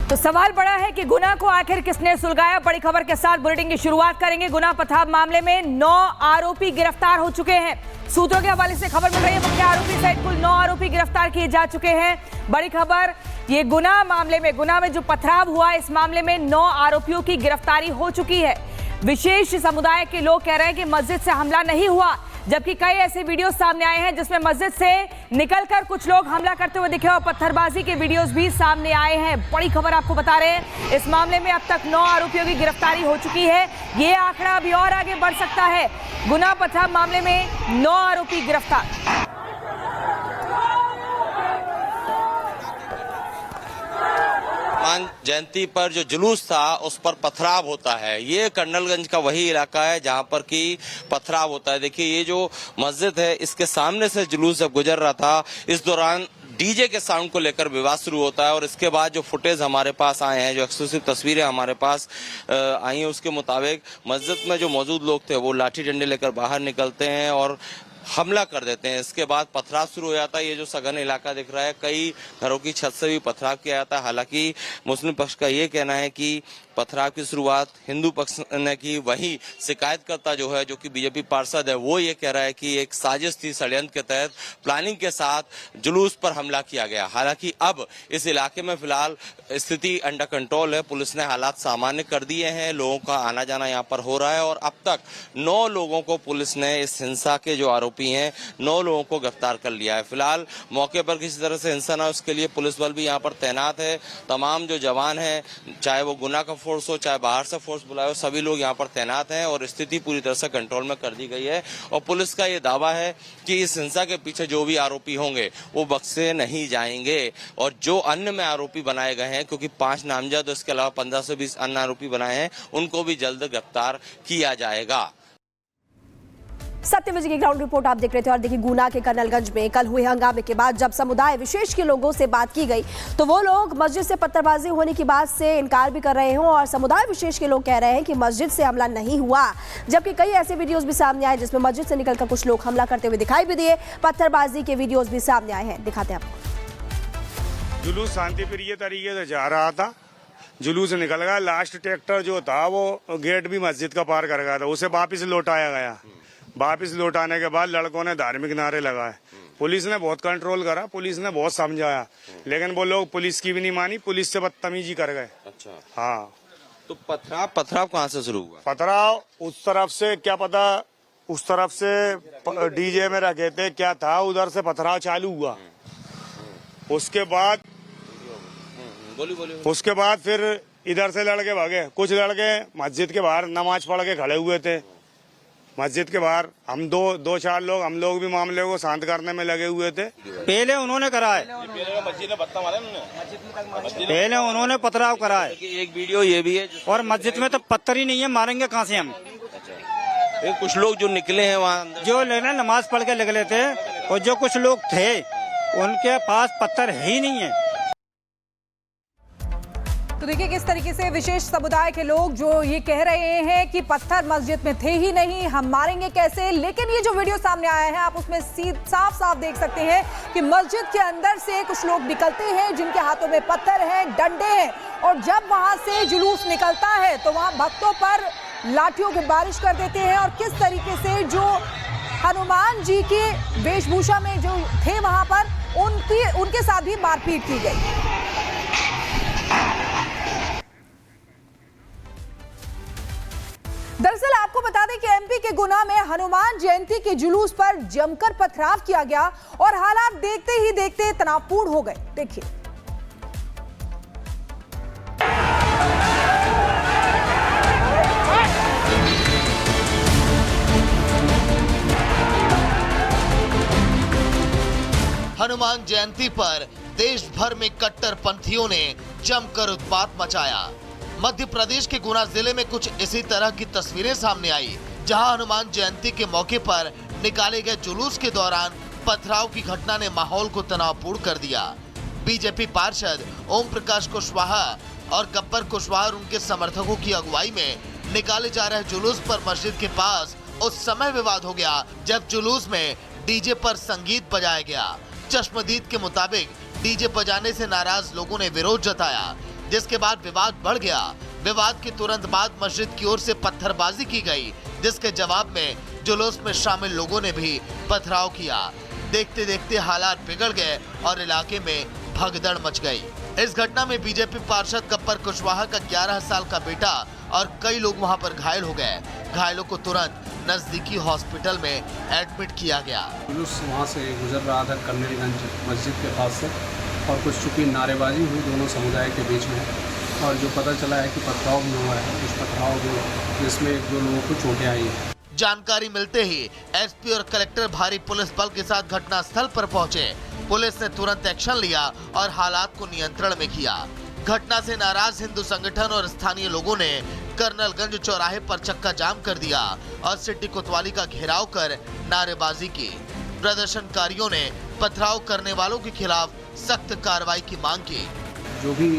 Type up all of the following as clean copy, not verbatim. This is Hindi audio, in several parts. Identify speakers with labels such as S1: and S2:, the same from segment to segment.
S1: तो सवाल बड़ा है कि गुना को आखिर किसने सुलगाया। बड़ी खबर के साथ बुलेटिन की शुरुआत करेंगे। गुना पथराव मामले में 9 आरोपी गिरफ्तार हो चुके हैं। सूत्रों के हवाले से खबर मिल रही है मुख्य आरोपी सहित कुल 9 आरोपी गिरफ्तार किए जा चुके हैं। बड़ी खबर, ये गुना मामले में, गुना में जो पथराव हुआ इस मामले में 9 आरोपियों की गिरफ्तारी हो चुकी है। विशेष समुदाय के लोग कह रहे हैं कि मस्जिद से हमला नहीं हुआ, जबकि कई ऐसे वीडियो सामने आए हैं जिसमें मस्जिद से निकलकर कुछ लोग हमला करते हुए दिखे और पत्थरबाजी के वीडियोस भी सामने आए हैं। बड़ी खबर आपको बता रहे हैं, इस मामले में अब तक 9 आरोपियों की गिरफ्तारी हो चुकी है। ये आंकड़ा अभी और आगे बढ़ सकता है। गुना पथराव मामले में 9 आरोपी गिरफ्तार।
S2: हनुमान जयंती पर जो जुलूस था उस पर पथराव होता है। ये कर्नलगंज का वही इलाका है जहां पर कि पथराव होता है। देखिए, ये जो मस्जिद है इसके सामने से जुलूस जब गुजर रहा था, इस दौरान डीजे के साउंड को लेकर विवाद शुरू होता है और इसके बाद जो फुटेज हमारे पास आए हैं, जो एक्सक्लूसिव तस्वीरें हमारे पास आई हैं, उसके मुताबिक मस्जिद में जो मौजूद लोग थे वो लाठी डंडे लेकर बाहर निकलते हैं और हमला कर देते हैं। इसके बाद पथराव शुरू हो जाता है। ये जो सघन इलाका दिख रहा है, कई घरों की छत से भी पथराव किया जाता है। हालांकि मुस्लिम पक्ष का ये कहना है कि पथराव की शुरुआत हिंदू पक्ष ने की। वही शिकायतकर्ता जो है, जो कि बीजेपी पार्षद है, वो ये कह रहा है कि एक साजिश थी, षड्यंत्र के तहत प्लानिंग के साथ जुलूस पर हमला किया गया। हालांकि अब इस इलाके में फिलहाल स्थिति अंडर कंट्रोल है। पुलिस ने हालात सामान्य कर दिए हैं, लोगों का आना जाना यहाँ पर हो रहा है और अब तक 9 लोगों को पुलिस ने, इस हिंसा के जो आरोपी हैं, 9 लोगों को गिरफ्तार कर लिया है। फिलहाल मौके पर किसी तरह से हिंसा न हो उसके लिए पुलिस बल भी यहाँ पर तैनात है। तमाम जो जवान हैं, चाहे वो गुना का फोर्स हो चाहे बाहर से फोर्स बुलाए हो, सभी लोग यहाँ पर तैनात हैं और स्थिति पूरी तरह से कंट्रोल में कर दी गई है। और पुलिस का ये दावा है कि इस हिंसा के पीछे जो भी आरोपी होंगे वो बख्शे नहीं जाएंगे और जो अन्य में आरोपी बनाए गए हैं, क्योंकि 5 नामजद, इसके अलावा 15 से 20 अन्य आरोपी बनाए हैं, उनको भी जल्द गिरफ्तार किया जाएगा।
S3: सत्यम जी की ग्राउंड रिपोर्ट आप देख रहे थे। और देखिए, गुना के कर्नलगंज में कल हुए हंगामे के बाद जब समुदाय विशेष के लोगों से बात की गई तो वो लोग मस्जिद से पत्थरबाजी होने की बात से इनकार भी कर रहे हैं और समुदाय विशेष के लोग कह रहे हैं कि मस्जिद से हमला नहीं हुआ, जबकि कई ऐसे वीडियोस भी सामने आए जिसमें मस्जिद से निकलकर कुछ लोग हमला करते हुए दिखाई भी दिए। पत्थरबाजी के वीडियोज भी सामने आए हैं, दिखाते हैं आपको।
S4: जुलूस शांतिप्रिय तरीके से जा रहा था, जुलूस निकल गया। लास्ट ट्रैक्टर जो था वो गेट भी मस्जिद का पार कर गया था, उसे वापिस लौटाया गया। वापिस लौटाने के बाद लड़कों ने धार्मिक नारे लगाए। पुलिस ने बहुत कंट्रोल करा, पुलिस ने बहुत समझाया, लेकिन वो लोग पुलिस की भी नहीं मानी, पुलिस से बदतमीजी कर गए।
S2: अच्छा,
S4: हाँ।
S2: तो पथराव कहाँ से शुरू हुआ?
S4: पथराव उस तरफ से, क्या पता, उस तरफ से डीजे में रखे थे, क्या था, उधर से पथराव चालू हुआ। उसके बाद उसके बाद फिर इधर से लड़के भागे। कुछ लड़के मस्जिद के बाहर नमाज पढ़ के खड़े हुए थे। मस्जिद के बाहर हम दो चार लोग, हम लोग भी मामले को शांत करने में लगे हुए थे।
S5: पहले उन्होंने करा है, पहले उन्होंने पथराव करा है।
S2: एक वीडियो ये भी है
S5: और मस्जिद में तो पत्थर ही नहीं है, मारेंगे कहाँ से हम।
S2: कुछ लोग जो निकले हैं वहाँ,
S5: जो लेना नमाज पढ़ के निकले थे और जो कुछ लोग थे उनके पास पत्थर ही नहीं है।
S1: तो देखिए किस तरीके से विशेष समुदाय के लोग जो ये कह रहे हैं कि पत्थर मस्जिद में थे ही नहीं, हम मारेंगे कैसे। लेकिन ये जो वीडियो सामने आया है, आप उसमें साफ साफ देख सकते हैं कि मस्जिद के अंदर से कुछ लोग निकलते हैं जिनके हाथों में पत्थर हैं, डंडे हैं, और जब वहां से जुलूस निकलता है तो वहां भक्तों पर लाठियों की बारिश कर देते हैं। और किस तरीके से जो हनुमान जी की वेशभूषा में जो थे वहां पर उनके साथ भी मारपीट की गई। दरअसल आपको बता दें कि एमपी के गुना में हनुमान जयंती के जुलूस पर जमकर पथराव किया गया और हालात देखते ही देखते तनावपूर्ण हो गए। देखिए,
S6: हनुमान जयंती पर देश भर में कट्टरपंथियों ने जमकर उत्पात मचाया। मध्य प्रदेश के गुना जिले में कुछ इसी तरह की तस्वीरें सामने आई, जहां हनुमान जयंती के मौके पर निकाले गए जुलूस के दौरान पथराव की घटना ने माहौल को तनावपूर्ण कर दिया। बीजेपी पार्षद ओम प्रकाश कुशवाहा और गब्बर कुशवाहा और उनके समर्थकों की अगुवाई में निकाले जा रहे जुलूस पर मस्जिद के पास उस समय विवाद हो गया जब जुलूस में डीजे पर संगीत बजाया गया। चश्मदीद के मुताबिक डीजे बजाने से नाराज लोगों ने विरोध जताया। जिसके बाद विवाद बढ़ गया। विवाद के तुरंत बाद मस्जिद की ओर से पत्थरबाजी की गई, जिसके जवाब में जुलूस में शामिल लोगों ने भी पथराव किया। देखते देखते हालात बिगड़ गए और इलाके में भगदड़ मच गई। इस घटना में बीजेपी पार्षद गब्बर कुशवाहा का 11 साल का बेटा और कई लोग वहां पर घायल हो गए। घायलों को तुरंत नजदीकी हॉस्पिटल में एडमिट किया गया।
S7: जुलूस वहाँ से गुजर रहा था कर्नलगंज मस्जिद के पास से, और कुछ चूँकि नारेबाजी हुई दोनों समुदाय के बीच में, और जो पता चला है कि पथराव भी हुआ है। उस पथराव में जिसमें 1-2 लोगों को चोटें आई हैं।
S6: जानकारी मिलते ही एसपी और कलेक्टर भारी पुलिस बल के साथ घटनास्थल पर पहुंचे। पुलिस ने तुरंत एक्शन लिया और हालात को नियंत्रण में किया। घटना से नाराज हिंदू संगठन और स्थानीय लोगों ने कर्नलगंज चौराहे पर चक्का जाम कर दिया और सिटी कोतवाली का घेराव कर नारेबाजी की। प्रदर्शनकारियों ने पथराव करने वालों के खिलाफ सख्त कार्रवाई की मांग की।
S7: जो भी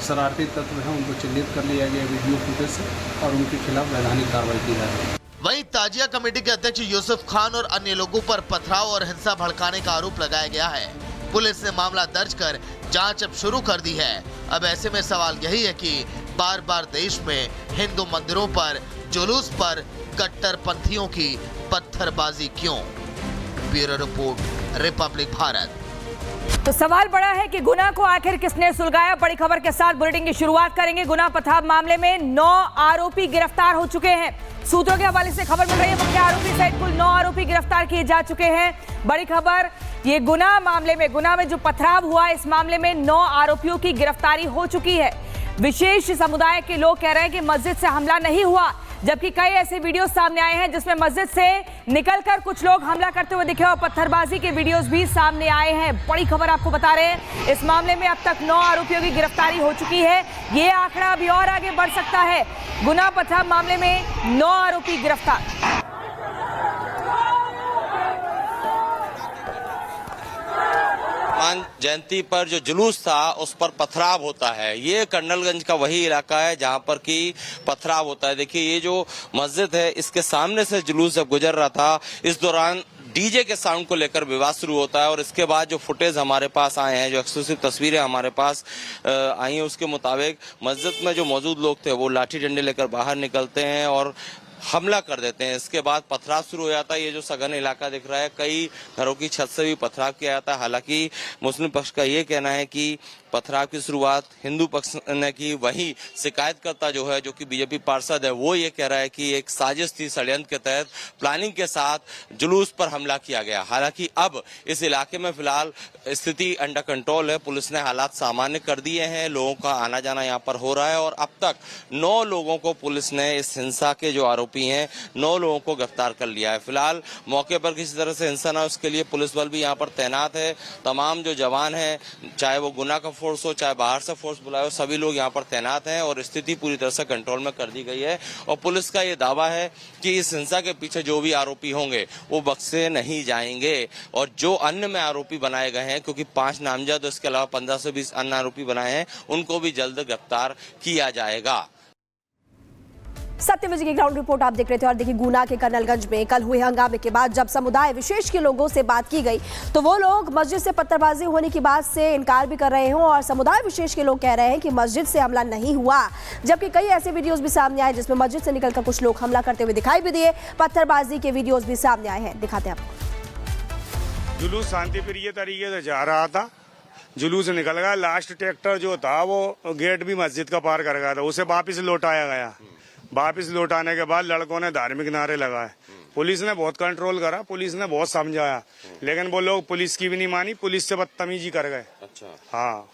S7: शरारती तत्व हैं उनको चिन्हित कर लिया गया वीडियो फुटेज से, और उनके खिलाफ वैधानिक कार्रवाई की जा रही है।
S6: वहीं ताजिया कमेटी के अध्यक्ष यूसुफ खान और अन्य लोगों पर पथराव और हिंसा भड़काने का आरोप लगाया गया है। पुलिस ने मामला दर्ज कर जांच अब शुरू कर दी है। अब ऐसे में सवाल यही है कि बार बार देश में हिंदू मंदिरों पर जुलूस पर कट्टरपंथियों की पत्थरबाजी क्यों? Bureau report, Republic Bharat.
S1: तो सवाल बड़ा है कि गुना को आखिर किसने सुलगाया। बड़ी खबर के साथ बुलेटिन की शुरुआत करेंगे। गुना पथराव मामले में 9 आरोपी गिरफ्तार हो चुके हैं। सूत्रों के हवाले से खबर मिल रही है, मुख्य आरोपी सहित कुल 9 आरोपी गिरफ्तार किए जा चुके हैं। बड़ी खबर, ये गुना मामले में, गुना में जो पथराव हुआ, इस मामले में 9 आरोपियों की गिरफ्तारी हो चुकी है। विशेष समुदाय के लोग कह रहे हैं कि मस्जिद से हमला नहीं हुआ, जबकि कई ऐसे वीडियो सामने आए हैं जिसमें मस्जिद से निकलकर कुछ लोग हमला करते हुए दिखे और पत्थरबाजी के वीडियोस भी सामने आए हैं। बड़ी खबर आपको बता रहे हैं, इस मामले में अब तक 9 आरोपियों की गिरफ्तारी हो चुकी है। ये आंकड़ा अभी और आगे बढ़ सकता है। गुना पथराव मामले में 9 आरोपी गिरफ्तार।
S2: हनुमान जयंती पर जो जुलूस था उस पर पथराव होता है। ये कर्नलगंज का वही इलाका है जहां पर कि पथराव होता है। देखिए, ये जो मस्जिद है इसके सामने से जुलूस जब गुजर रहा था, इस दौरान डीजे के साउंड को लेकर विवाद शुरू होता है। और इसके बाद जो फुटेज हमारे पास आए हैं, जो एक्सक्लूसिव तस्वीरें हमारे पास आई हैं, उसके मुताबिक मस्जिद में जो मौजूद लोग थे वो लाठी डंडे लेकर बाहर निकलते हैं और हमला कर देते हैं। इसके बाद पथराव शुरू हो जाता है। ये जो सघन इलाका दिख रहा है, कई घरों की छत से भी पथराव किया जाता है। हालांकि मुस्लिम पक्ष का ये कहना है कि पथराव की शुरुआत हिंदू पक्ष ने की। वही शिकायतकर्ता जो है, जो कि बीजेपी पार्षद है, वो ये कह रहा है कि एक साजिश थी, षड्यंत्र के तहत प्लानिंग के साथ जुलूस पर हमला किया गया। हालांकि अब इस इलाके में फिलहाल स्थिति अंडर कंट्रोल है। पुलिस ने हालात सामान्य कर दिए हैं, लोगों का आना जाना यहाँ पर हो रहा है और अब तक 9 लोगों को पुलिस ने, इस हिंसा के जो आरोपी हैं, 9 लोगों को गिरफ्तार कर लिया है। फिलहाल मौके पर किसी तरह से हिंसा न हो, उसके लिए पुलिस बल भी यहाँ पर तैनात है। तमाम जो जवान हैं, चाहे वो गुना का फोर्स हो, चाहे बाहर से फोर्स बुलाए हो, सभी लोग यहाँ पर तैनात हैं और स्थिति पूरी तरह से कंट्रोल में कर दी गई है। और पुलिस का ये दावा है कि इस हिंसा के पीछे जो भी आरोपी होंगे वो बख्शे नहीं जाएंगे। और जो अन्य में आरोपी बनाए गए हैं, क्योंकि 5 नामजद, इसके अलावा 15 से 20 अन्य आरोपी बनाए हैं, उनको भी जल्द गिरफ्तार किया जाएगा।
S3: सत्यविजय की ग्राउंड रिपोर्ट आप देख रहे थे। और देखिए, गुना के कर्नलगंज में कल हुए हंगामे के बाद जब समुदाय विशेष के लोगों से बात की गई तो वो लोग मस्जिद से पत्थरबाजी होने की बात से इनकार भी कर रहे हैं और समुदाय विशेष के लोग कह रहे हैं कि मस्जिद से हमला नहीं हुआ, जबकि कई ऐसे वीडियोस भी सामने आए जिसमें मस्जिद से निकलकर कुछ लोग हमला करते हुए दिखाई भी दिए। पत्थरबाजी के वीडियोस भी सामने आए हैं, दिखाते हैं आपको।
S4: जुलूस शांतिप्रिय तरीके से जा रहा था, जुलूस निकल गया। लास्ट ट्रैक्टर जो था वो गेट भी मस्जिद का पार कर गया था, उसे वापिस लौटाया गया। वापिस लौटाने के बाद लड़कों ने धार्मिक नारे लगाए। पुलिस ने बहुत कंट्रोल करा, पुलिस ने बहुत समझाया, लेकिन वो लोग पुलिस की भी नहीं मानी, पुलिस से बदतमीजी कर गए।
S2: अच्छा,
S4: हाँ।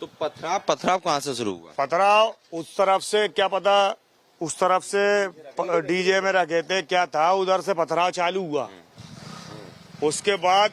S2: तो पथराव कहाँ से शुरू हुआ?
S4: पथराव उस तरफ से, क्या पता, उस तरफ से डीजे में रखे थे, क्या था, उधर से पथराव चालू हुआ। उसके बाद